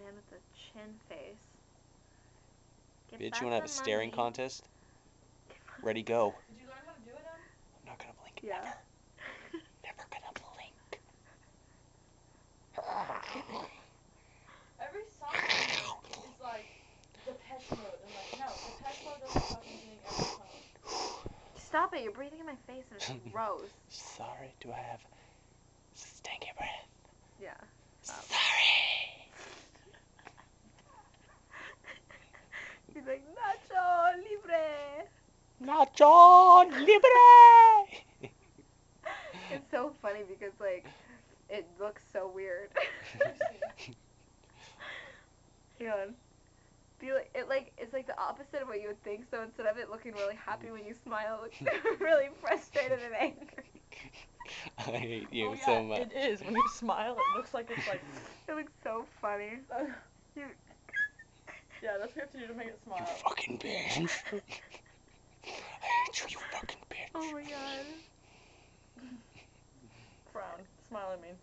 man with the chin face. Get Bitch, back you wanna have a the staring money. contest? Ready, go. Did you learn how to do it, Em? I'm not gonna blink. Yeah. Never. Never gonna blink. Every song is like Depeche Mode. I'm like, no, Depeche Mode doesn't fucking sing every song. Stop it, you're breathing in my face and it's gross. Sorry, do I have stanky breath? Yeah. Stop. Sorry. He's like, Nacho Libre! Nacho Libre! It's so funny because, like, it looks so weird. Hang on. It's like the opposite of what you would think, so instead of it looking really happy when you smile, it looks really frustrated and angry. I hate you Oh, yeah, so much. it is. When you smile, it looks like it's like. It looks so funny. Yeah, that's what you have to do to make it smile. You fucking bitch. I hate you, you fucking bitch. Oh my god. Frown. Smile, I mean.